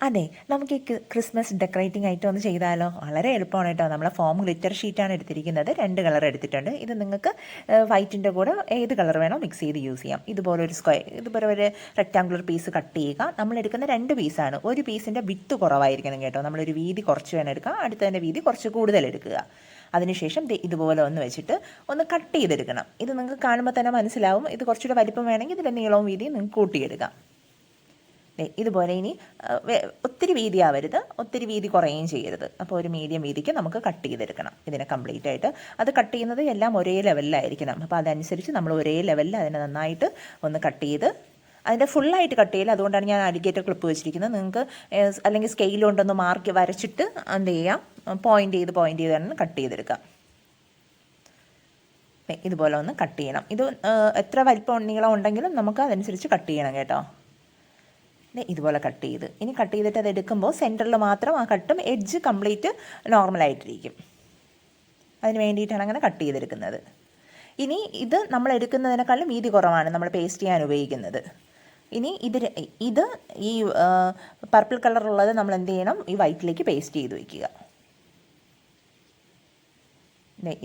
അതെ, നമുക്ക് ഈ ക്രിസ്മസ് ഡെക്കറേറ്റിംഗ് ഐറ്റം ഒന്ന് ചെയ്താലോ? വളരെ എളുപ്പമാണ് കേട്ടോ. നമ്മളെ ഫോം ഗ്ലിറ്റർ ഷീറ്റാണ് എടുത്തിരിക്കുന്നത്. 2 കളർ എടുത്തിട്ടുണ്ട്. ഇത് നിങ്ങൾക്ക് വൈറ്റിൻ്റെ കൂടെ ഏത് കളർ വേണോ മിക്സ് ചെയ്ത് യൂസ് ചെയ്യാം. ഇതുപോലെ ഒരു ഇതുപോലെ ഒരു റെക്റ്റാങ്കുലർ പീസ് കട്ട് ചെയ്യുക. നമ്മൾ എടുക്കുന്ന 2 പീസാണ്. ഒരു പീസിൻ്റെ വിത്ത് കുറവായിരിക്കണം കേട്ടോ. നമ്മളൊരു വീതി കുറച്ച് വേണം എടുക്കുക, അടുത്തതിൻ്റെ വീതി കുറച്ച് കൂടുതൽ എടുക്കുക. അതിനുശേഷം ഇതുപോലെ ഒന്ന് വെച്ചിട്ട് ഒന്ന് കട്ട് ചെയ്തെടുക്കണം. ഇത് നിങ്ങൾക്ക് കാണുമ്പോൾ തന്നെ മനസ്സിലാവും. ഇത് കുറച്ചുകൂടെ വലിപ്പം വേണമെങ്കിൽ ഇതിൻ്റെ നീളവും വീതിയും നിങ്ങൾക്ക് കൂട്ടിയെടുക്കാം. ഇതുപോലെ ഇനി ഒത്തിരി വീതി ആവരുത്, ഒത്തിരി വീതി കുറയുകയും ചെയ്യരുത്. അപ്പോൾ ഒരു മീഡിയം വീതിക്ക് നമുക്ക് കട്ട് ചെയ്തെടുക്കണം ഇതിനെ കംപ്ലീറ്റ് ആയിട്ട്. അത് കട്ട് ചെയ്യുന്നത് എല്ലാം ഒരേ ലെവലിലായിരിക്കണം. അപ്പോൾ അതനുസരിച്ച് നമ്മൾ ഒരേ ലെവലിൽ അതിനെ നന്നായിട്ട് ഒന്ന് കട്ട് ചെയ്ത്, അതിൻ്റെ ഫുള്ളായിട്ട് കട്ട് ചെയ്യില്ല. അതുകൊണ്ടാണ് ഞാൻ അലിഗേറ്റർ ക്ലിപ്പ് വെച്ചിരിക്കുന്നത്. നിങ്ങൾക്ക് അല്ലെങ്കിൽ സ്കെയിൽ കൊണ്ടൊന്ന് മാർക്ക് വരച്ചിട്ട് എന്ത് ചെയ്യാം, പോയിൻ്റ് ചെയ്ത് തന്നെ കട്ട് ചെയ്തെടുക്കാം. ഇതുപോലെ ഒന്ന് കട്ട് ചെയ്യണം. ഇത് എത്ര വലിപ്പം നീളം ഉണ്ടെങ്കിലും നമുക്ക് അതനുസരിച്ച് കട്ട് ചെയ്യണം കേട്ടോ. ഇതുപോലെ കട്ട് ചെയ്ത് ഇനി കട്ട് ചെയ്തിട്ട് അത് എടുക്കുമ്പോൾ സെൻറ്ററിൽ മാത്രം ആ കട്ടും എഡ്ജ് കംപ്ലീറ്റ് നോർമലായിട്ടിരിക്കും. അതിന് വേണ്ടിയിട്ടാണ് അങ്ങനെ കട്ട് ചെയ്തെടുക്കുന്നത്. ഇനി ഇത് നമ്മൾ എടുക്കുന്നതിനേക്കാളും വീതി കുറവാണ് നമ്മൾ പേസ്റ്റ് ചെയ്യാൻ ഉപയോഗിക്കുന്നത്. ഇനി ഇത് ഈ പർപ്പിൾ കളറുള്ളത് നമ്മൾ എന്ത് ചെയ്യണം, ഈ വൈറ്റിലേക്ക് പേസ്റ്റ് ചെയ്ത് വയ്ക്കുക.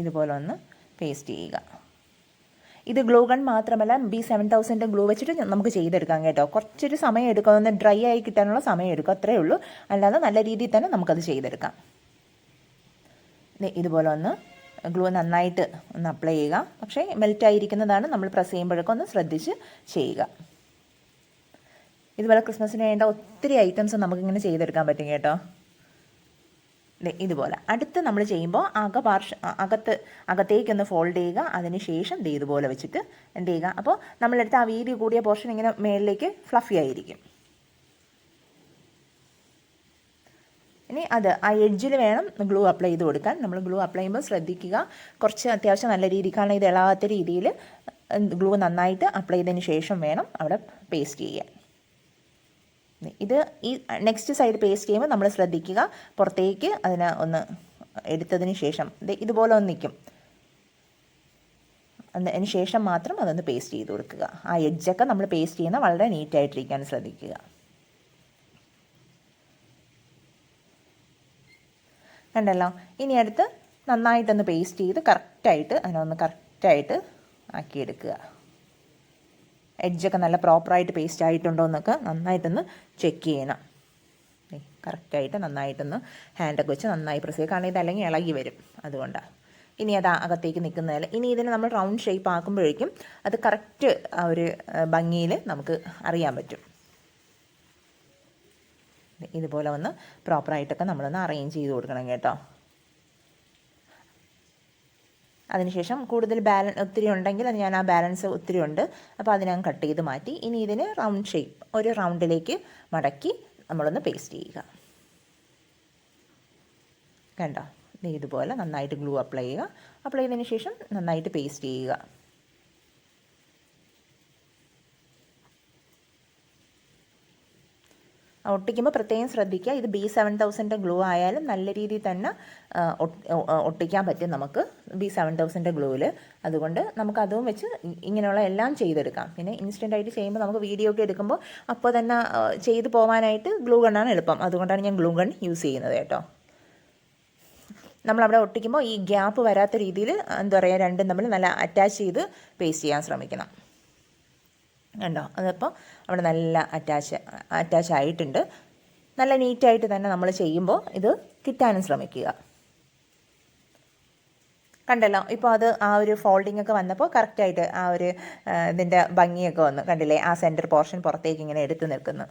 ഇതുപോലെ ഒന്ന് പേസ്റ്റ് ചെയ്യുക. ഇത് ഗ്ലൂ ഗൺ മാത്രമല്ല, B7000 ഗ്ലൂ വെച്ചിട്ട് നമുക്ക് ചെയ്തെടുക്കാം കേട്ടോ. കുറച്ചൊരു സമയം എടുക്കും, ഒന്ന് ഡ്രൈ ആയി കിട്ടാനുള്ള സമയം എടുക്കും, അത്രയേ ഉള്ളൂ. അല്ലാതെ നല്ല രീതിയിൽ തന്നെ നമുക്കത് ചെയ്തെടുക്കാം. ഇതുപോലെ ഒന്ന് ഗ്ലൂ നന്നായിട്ട് ഒന്ന് അപ്ലൈ ചെയ്യുക. പക്ഷേ മെൽറ്റായിരിക്കുന്നതാണ്, നമ്മൾ പ്രസ് ചെയ്യുമ്പോഴൊക്കെ ഒന്ന് ശ്രദ്ധിച്ച് ചെയ്യുക. ഇതുപോലെ ക്രിസ്മസിന് വേണ്ട ഒത്തിരി ഐറ്റംസ് നമുക്കിങ്ങനെ ചെയ്തെടുക്കാൻ പറ്റും കേട്ടോ. ഇതുപോലെ അടുത്ത് നമ്മൾ ചെയ്യുമ്പോൾ അകത്തേക്കൊന്ന് ഫോൾഡ് ചെയ്യുക. അതിന് ശേഷം ഇതുപോലെ വെച്ചിട്ട് എന്ത് ചെയ്യുക, അപ്പോൾ നമ്മളെടുത്ത് ആ വീതി കൂടിയ പോർഷൻ ഇങ്ങനെ മേളിലേക്ക് ഫ്ലഫി ആയിരിക്കും. ഇനി ആ എഡ്ജിൽ വേണം ഗ്ലൂ അപ്ലൈ ചെയ്ത് കൊടുക്കാൻ. നമ്മൾ ഗ്ലൂ അപ്ലൈ ചെയ്യുമ്പോൾ ശ്രദ്ധിക്കുക, കുറച്ച് അത്യാവശ്യം നല്ല രീതിയിൽ, കാരണം ഇത് ഇളകാത്ത രീതിയിൽ ഗ്ലൂ നന്നായിട്ട് അപ്ലൈ ചെയ്തതിന് ശേഷം വേണം അവിടെ പേസ്റ്റ് ചെയ്യാൻ. ഇത് ഈ നെക്സ്റ്റ് സൈഡ് പേസ്റ്റ് ചെയ്യുമ്പോൾ നമ്മൾ ശ്രദ്ധിക്കുക, പുറത്തേക്ക് അതിനെ ഒന്ന് എടുത്തതിന് ശേഷം ഇതുപോലെ ഒന്ന് നിൽക്കും. അതിന് ശേഷം മാത്രം അതൊന്ന് പേസ്റ്റ് ചെയ്ത് കൊടുക്കുക. ആ എഡ്ജൊക്കെ നമ്മൾ പേസ്റ്റ് ചെയ്യുന്ന വളരെ നീറ്റായിട്ടിരിക്കാൻ ശ്രദ്ധിക്കുക. കണ്ടല്ലോ. ഇനി അടുത്ത് നന്നായിട്ടൊന്ന് പേസ്റ്റ് ചെയ്ത് കറക്റ്റായിട്ട് ആക്കിയെടുക്കുക. എഡ്ജൊക്കെ നല്ല പ്രോപ്പറായിട്ട് പേസ്റ്റ് ആയിട്ടുണ്ടോ എന്നൊക്കെ നന്നായിട്ടൊന്ന് ചെക്ക് ചെയ്യണം. കറക്റ്റായിട്ട് നന്നായിട്ടൊന്ന് ഹാൻഡൊക്കെ വെച്ച് നന്നായി പ്രസ് ചെയ്യുക, കാരണം ഇതല്ലെങ്കിൽ ഇളകി വരും, അതുകൊണ്ടാണ്. ഇനി അത് അകത്തേക്ക് നിൽക്കുന്നതല്ല. ഇനി ഇതിനെ നമ്മൾ റൗണ്ട് ഷേപ്പ് ആക്കുമ്പോഴേക്കും അത് കറക്റ്റ് ആ ഒരു ഭംഗിയിൽ നമുക്ക് അറിയാൻ പറ്റും. ഇതുപോലെ ഒന്ന് പ്രോപ്പറായിട്ടൊക്കെ നമ്മളൊന്ന് അറേഞ്ച് ചെയ്ത് കൊടുക്കണം കേട്ടോ. അതിനുശേഷം കൂടുതൽ ഒത്തിരി ഉണ്ടെങ്കിൽ അത് ഞാൻ ആ ബാലൻസ് ഒത്തിരി ഉണ്ട്, അപ്പോൾ അത് ഞാൻ കട്ട് ചെയ്ത് മാറ്റി. ഇനി ഇതിന് റൗണ്ട് ഷേപ്പ് ഒരു റൗണ്ടിലേക്ക് മടക്കി നമ്മളൊന്ന് പേസ്റ്റ് ചെയ്യുക. കണ്ടോ, ഇതുപോലെ നന്നായിട്ട് ഗ്ലൂ അപ്ലൈ ചെയ്യുക. അപ്ലൈ ചെയ്തതിന് ശേഷം നന്നായിട്ട് പേസ്റ്റ് ചെയ്യുക. ഒട്ടിക്കുമ്പോൾ പ്രത്യേകം ശ്രദ്ധിക്കുക, ഇത് B7000 ഗ്ലൂ ആയാലും നല്ല രീതിയിൽ തന്നെ ഒട്ടിക്കാൻ പറ്റും നമുക്ക് B7000 ഗ്ലൂവിൽ. അതുകൊണ്ട് നമുക്കതും വെച്ച് ഇങ്ങനെയുള്ള എല്ലാം ചെയ്തെടുക്കാം. പിന്നെ ഇൻസ്റ്റൻ്റായിട്ട് ചെയ്യുമ്പോൾ നമുക്ക് വീഡിയോ ഒക്കെ എടുക്കുമ്പോൾ അപ്പോൾ തന്നെ ചെയ്ത് പോകാനായിട്ട് ഗ്ലൂ ഗണ്ണാണ് എളുപ്പം. അതുകൊണ്ടാണ് ഞാൻ ഗ്ലൂ ഗൺ യൂസ് ചെയ്യുന്നത് കേട്ടോ. നമ്മളവിടെ ഒട്ടിക്കുമ്പോൾ ഈ ഗ്യാപ്പ് വരാത്ത രീതിയിൽ എന്താ പറയുക, രണ്ടും തമ്മിൽ നല്ല അറ്റാച്ച് ചെയ്ത് പേസ്റ്റ് ചെയ്യാൻ ശ്രമിക്കണം. കണ്ടോ, അതപ്പോൾ അവിടെ നല്ല അറ്റാച്ച് ആയിട്ടുണ്ട്. നല്ല നീറ്റായിട്ട് തന്നെ നമ്മൾ ചെയ്യുമ്പോൾ ഇത് കിട്ടാനും ശ്രമിക്കുക. കണ്ടല്ലോ, ഇപ്പോൾ അത് ആ ഒരു ഫോൾഡിംഗ് ഒക്കെ വന്നപ്പോൾ കറക്റ്റായിട്ട് ആ ഒരു ഇതിൻ്റെ ഭംഗിയൊക്കെ വന്നു. കണ്ടില്ലേ, ആ സെൻറ്റർ പോർഷൻ പുറത്തേക്ക് ഇങ്ങനെ എടുത്ത് നിൽക്കുന്നു.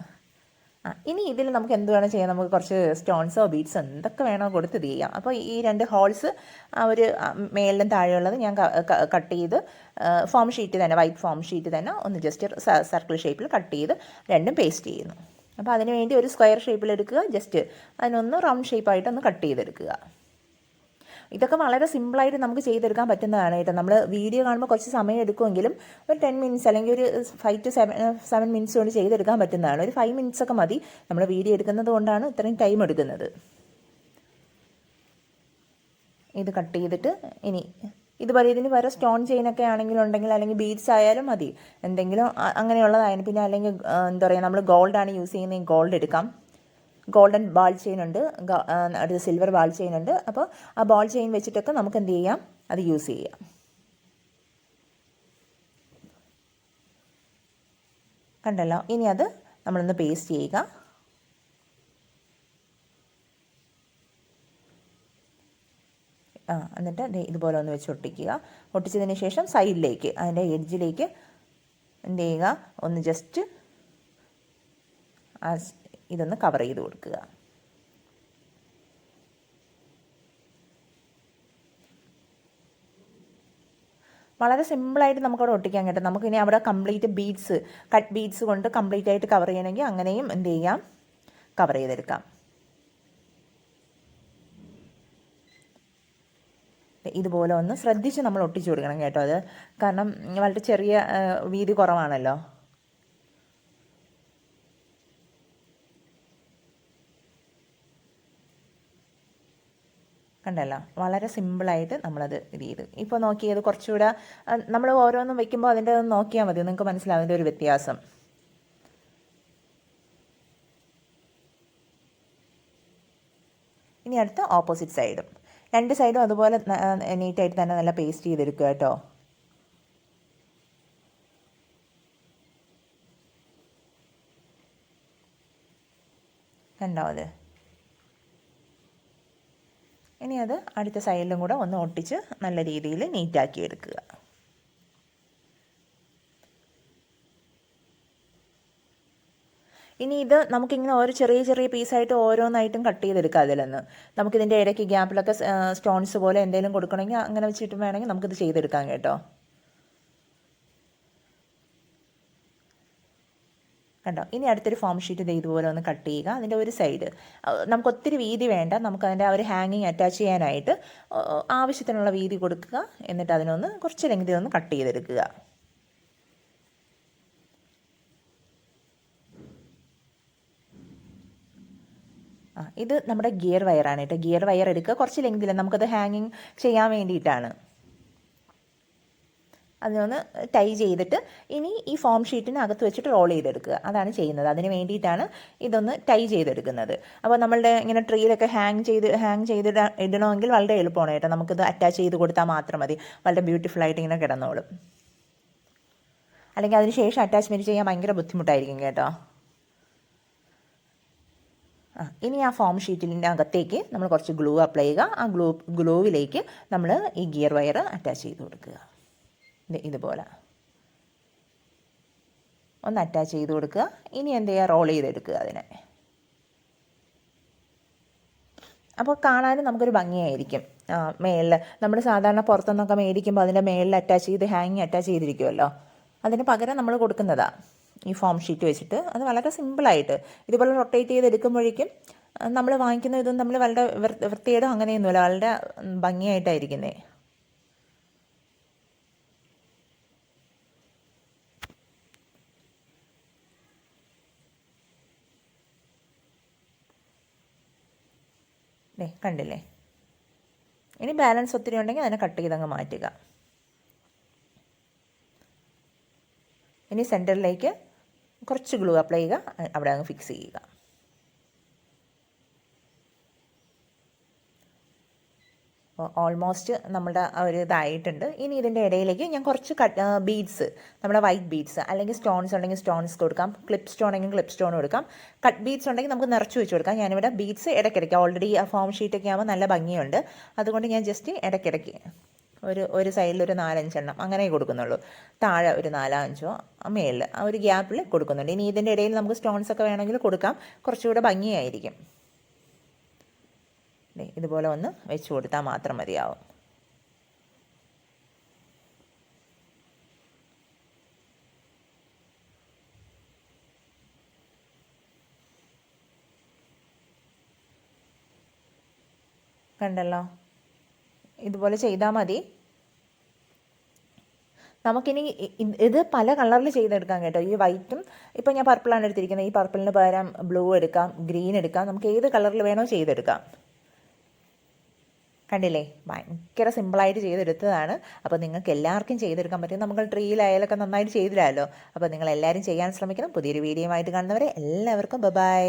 ഇനി ഇതിൽ നമുക്ക് എന്ത് വേണം ചെയ്യാം, നമുക്ക് കുറച്ച് സ്റ്റോൺസോ ബീഡ്സോ എന്തൊക്കെ വേണോ കൊടുത്ത് ഇത് ചെയ്യാം. അപ്പോൾ ഈ 2 ഹോൾസ് ആ ഒരു മേലിലും താഴെയുള്ളത് ഞാൻ കട്ട് ചെയ്ത് ഫോം ഷീറ്റ് തന്നെ, വൈറ്റ് ഫോം ഷീറ്റ് തന്നെ ഒന്ന് ജസ്റ്റ് സർക്കിൾ ഷേപ്പിൽ കട്ട് ചെയ്ത് രണ്ടും പേസ്റ്റ് ചെയ്യുന്നു. അപ്പോൾ അതിന് വേണ്ടി ഒരു സ്ക്വയർ ഷേപ്പിലെടുക്കുക, ജസ്റ്റ് അതിനൊന്ന് റൗണ്ട് ഷേപ്പായിട്ടൊന്ന് കട്ട് ചെയ്തെടുക്കുക. ഇതൊക്കെ വളരെ സിമ്പിളായിട്ട് നമുക്ക് ചെയ്തെടുക്കാൻ പറ്റുന്നതാണ് കേട്ടോ. നമ്മൾ വീഡിയോ കാണുമ്പോൾ കുറച്ച് സമയം എടുക്കുമെങ്കിലും ഒരു 10 മിനിറ്റ്സ് അല്ലെങ്കിൽ ഒരു 5 to 7 മിനിറ്റ്സ് കൊണ്ട് ചെയ്തെടുക്കാൻ പറ്റുന്നതാണ്. ഒരു 5 മിനിറ്റ്സ് ഒക്കെ മതി. നമ്മൾ വീഡിയോ എടുക്കുന്നത് കൊണ്ടാണ് ഇത്രയും ടൈം എടുക്കുന്നത്. ഇത് കട്ട് ചെയ്തിട്ട് ഇനി ഇതുപോലെ ഇതിന് വേറെ സ്റ്റോൺ ചെയിനൊക്കെ ആണെങ്കിലുണ്ടെങ്കിൽ, അല്ലെങ്കിൽ ബീഡ്സ് ആയാലും മതി, എന്തെങ്കിലും അങ്ങനെയുള്ളതായാലും. പിന്നെ അല്ലെങ്കിൽ എന്താ പറയുക, നമ്മൾ ഗോൾഡാണ് യൂസ് ചെയ്യുന്നത്, ഗോൾഡ് എടുക്കാം. ഗോൾഡൻ ബാൾ ചെയിൻ ഉണ്ട്, അടുത്ത സിൽവർ ബാൾ ചെയിൻ ഉണ്ട്. അപ്പോൾ ആ ബാൾ ചെയിൻ വെച്ചിട്ടൊക്കെ നമുക്ക് എന്ത് ചെയ്യാം, അത് യൂസ് ചെയ്യാം. കണ്ടല്ലോ. ഇനി അത് നമ്മളൊന്ന് പേസ്റ്റ് ചെയ്യുക. എന്നിട്ട് ഇതുപോലെ ഒന്ന് വെച്ച് ഒട്ടിക്കുക. ഒട്ടിച്ചതിന് ശേഷം സൈഡിലേക്ക്, അതിൻ്റെ എഡ്ജിലേക്ക് എന്ത് ചെയ്യുക, ഒന്ന് ജസ്റ്റ് ഇതൊന്ന് കവർ ചെയ്ത് കൊടുക്കുക. വളരെ സിമ്പിളായിട്ട് നമുക്കവിടെ ഒട്ടിക്കാൻ കിട്ടും. നമുക്കിനി അവിടെ കംപ്ലീറ്റ് ബീഡ്സ്, കട്ട് ബീഡ്സ് കൊണ്ട് കംപ്ലീറ്റ് ആയിട്ട് കവർ ചെയ്യണമെങ്കിൽ അങ്ങനെയും എന്ത് ചെയ്യാം, കവർ ചെയ്തെടുക്കാം. ഇതുപോലെ ഒന്ന് ശ്രദ്ധിച്ച് നമ്മൾ ഒട്ടിച്ചു കൊടുക്കണം കേട്ടോ. അത് കാരണം വളരെ ചെറിയ വീതി കുറവാണല്ലോ. കണ്ടല്ലോ, വളരെ സിമ്പിളായിട്ട് നമ്മളത് ഇത് ചെയ്ത്. ഇപ്പോൾ നോക്കിയത് കുറച്ചുകൂടെ നമ്മൾ ഓരോന്നും വെക്കുമ്പോൾ അതിൻ്റെ നോക്കിയാൽ മതി, നിങ്ങൾക്ക് മനസ്സിലാവും അതിൻ്റെ ഒരു വ്യത്യാസം. ഇനി അടുത്ത ഓപ്പോസിറ്റ് സൈഡും, രണ്ട് സൈഡും അതുപോലെ നീറ്റായിട്ട് തന്നെ നല്ല പേസ്റ്റ് ചെയ്തെടുക്കുക കേട്ടോ. കണ്ടോ അത്. ഇനി അത് അടുത്ത സൈഡിലും കൂടെ ഒന്ന് ഒട്ടിച്ച് നല്ല രീതിയിൽ നീറ്റാക്കി എടുക്കുക. ഇനി ഇത് നമുക്കിങ്ങനെ ഓരോ ചെറിയ ചെറിയ പീസായിട്ട് ഓരോന്നായിട്ടും കട്ട് ചെയ്തെടുക്കാം. അതിൽ നിന്ന് നമുക്കിതിൻ്റെ ഇടയ്ക്ക് ഗ്യാപ്പിലൊക്കെ സ്റ്റോൺസ് പോലെ എന്തെങ്കിലും കൊടുക്കണമെങ്കിൽ അങ്ങനെ വെച്ചിട്ട് വേണമെങ്കിൽ നമുക്കിത് ചെയ്തെടുക്കാം കേട്ടോ. കണ്ടോ. ഇനി അടുത്തൊരു ഫോം ഷീറ്റ് ഇതുപോലെ ഒന്ന് കട്ട് ചെയ്യുക. അതിൻ്റെ ഒരു സൈഡ് നമുക്ക് ഒത്തിരി വീതി വേണ്ട, നമുക്കതിൻ്റെ ആ ഒരു ഹാങ്ങിങ് അറ്റാച്ച് ചെയ്യാനായിട്ട് ആവശ്യത്തിനുള്ള വീതി കൊടുക്കുക. എന്നിട്ട് അതിനൊന്ന് കുറച്ച് ലെങ്തിൽ ഒന്ന് കട്ട് ചെയ്തെടുക്കുക. ഇത് നമ്മുടെ ഗിയർ വയറാണ് കേട്ടോ. ഗിയർ വയർ എടുക്കുക, കുറച്ച് ലെങ്തിൽ, നമുക്കത് ഹാങ്ങിങ് ചെയ്യാൻ വേണ്ടിയിട്ടാണ്. അതിനൊന്ന് ടൈ ചെയ്തിട്ട് ഇനി ഈ ഫോം ഷീറ്റിനകത്ത് വെച്ചിട്ട് റോൾ ചെയ്തെടുക്കുക. അതാണ് ചെയ്യുന്നത്. അതിന് വേണ്ടിയിട്ടാണ് ഇതൊന്ന് ടൈ ചെയ്തെടുക്കുന്നത്. അപ്പോൾ നമ്മളുടെ ഇങ്ങനെ ട്രീയിലൊക്കെ ഹാങ് ചെയ്ത് ഇടണമെങ്കിൽ വളരെ എളുപ്പമാണ് കേട്ടോ. നമുക്കിത് അറ്റാച്ച് ചെയ്ത് കൊടുത്താൽ മാത്രം മതി, വളരെ ബ്യൂട്ടിഫുള്ളായിട്ട് ഇങ്ങനെ കിടന്നോളും. അല്ലെങ്കിൽ അതിന് ശേഷം അറ്റാച്ച്മെൻറ്റ് ചെയ്യാൻ ഭയങ്കര ബുദ്ധിമുട്ടായിരിക്കും കേട്ടോ. ഇനി ആ ഫോം ഷീറ്റിൻ്റെ അകത്തേക്ക് നമ്മൾ കുറച്ച് ഗ്ലൂ അപ്ലൈ ചെയ്യുക. ആ ഗ്ലൂവിലേക്ക് നമ്മൾ ഈ ഗിയർ വയർ അറ്റാച്ച് ചെയ്ത് കൊടുക്കുക. ഇതുപോലെ ഒന്ന് അറ്റാച്ച് ചെയ്ത് കൊടുക്കുക. ഇനി എന്ത് ചെയ്യുക, റോൾ ചെയ്തെടുക്കുക അതിനെ. അപ്പോൾ കാണാനും നമുക്കൊരു ഭംഗിയായിരിക്കും. മേളിൽ നമ്മൾ സാധാരണ പുറത്തുനിന്നൊക്കെ മേടിക്കുമ്പോൾ അതിൻ്റെ മേളിൽ ഹാങ്ങിങ് അറ്റാച്ച് ചെയ്തിരിക്കുമല്ലോ, അതിന് പകരം നമ്മൾ കൊടുക്കുന്നതാണ് ഈ ഫോം ഷീറ്റ് വെച്ചിട്ട്. അത് വളരെ സിമ്പിളായിട്ട് ഇതുപോലെ റൊട്ടേറ്റ് ചെയ്തെടുക്കുമ്പോഴേക്കും നമ്മൾ വാങ്ങിക്കുന്ന ഇതൊന്നും നമ്മൾ വളരെ വൃത്തിയേടും അങ്ങനെയൊന്നുമില്ല, വളരെ ഭംഗിയായിട്ടായിരിക്കുന്നേ. കണ്ടില്ലേ. ഇനി ബാലൻസ് ഒത്തിരി ഉണ്ടെങ്കിൽ അതിനെ കട്ട് ചെയ്തങ്ങ് മാറ്റുക. ഇനി സെൻറ്ററിലേക്ക് കുറച്ച് ഗ്ലൂ അപ്ലൈ ചെയ്യുക, അവിടെ അങ്ങ് ഫിക്സ് ചെയ്യുക. ഓൾമോസ്റ്റ് നമ്മുടെ ഒരു ഇതായിട്ടുണ്ട്. ഇനി ഇതിൻ്റെ ഇടയിലേക്ക് ഞാൻ കുറച്ച് ബീഡ്സ്, നമ്മുടെ വൈറ്റ് ബീഡ്സ് അല്ലെങ്കിൽ സ്റ്റോൺസ് ഉണ്ടെങ്കിൽ സ്റ്റോൺസ് കൊടുക്കാം, ക്ലിപ്പ് സ്റ്റോൺ ഉണ്ടെങ്കിൽ ക്ലിപ്പ് സ്റ്റോൺ കൊടുക്കാം, കട്ട് ബീഡ്സ് ഉണ്ടെങ്കിൽ നമുക്ക് നിറച്ച് വെച്ച് കൊടുക്കാം. ഞാനിവിടെ ബീഡ്സ് ഇടയ്ക്കിടയ്ക്ക് ഓൾറെഡി ആ ഫോം ഷീറ്റൊക്കെ ആകുമ്പോൾ നല്ല ഭംഗിയുണ്ട്, അതുകൊണ്ട് ഞാൻ ജസ്റ്റ് ഇടയ്ക്കിടയ്ക്ക് ഒരു സൈഡിൽ ഒരു 4-5 എണ്ണം അങ്ങനെ കൊടുക്കുന്നുള്ളൂ. താഴെ ഒരു 4-5 മേളിൽ ആ ഒരു ഗ്യാപ്പിൽ കൊടുക്കുന്നുണ്ട്. ഇനി ഇതിൻ്റെ ഇടയിൽ നമുക്ക് സ്റ്റോൺസ് ഒക്കെ വേണമെങ്കിൽ കൊടുക്കാം, കുറച്ചുകൂടെ ഭംഗിയായിരിക്കും. ഇതുപോലെ ഒന്ന് വെച്ച് കൊടുത്താൽ മാത്രം മതിയാവും. കണ്ടല്ലോ, ഇതുപോലെ ചെയ്താൽ മതി. നമുക്കിനി ഇത് പല കളറിൽ ചെയ്തെടുക്കാം കേട്ടോ. ഈ വൈറ്റും ഇപ്പം ഞാൻ പർപ്പിളാണ് എടുത്തിരിക്കുന്നത്, ഈ പർപ്പിളിന് പകരം ബ്ലൂ എടുക്കാം, ഗ്രീൻ എടുക്കാം, നമുക്ക് ഏത് കളറിൽ വേണോ ചെയ്തെടുക്കാം. കണ്ടില്ലേ, ഭയങ്കര സിമ്പിളായിട്ട് ചെയ്തെടുത്തതാണ്. അപ്പോൾ നിങ്ങൾക്ക് എല്ലാവർക്കും ചെയ്തെടുക്കാൻ പറ്റും. നമ്മൾ ട്രീയിലായാലൊക്കെ നന്നായിട്ട് ചെയ്തില്ലല്ലോ. അപ്പോൾ നിങ്ങൾ എല്ലാവരും ചെയ്യാൻ ശ്രമിക്കണം. പുതിയൊരു വീഡിയോയുമായിട്ട് കാണുന്നവരെ എല്ലാവർക്കും ബൈ.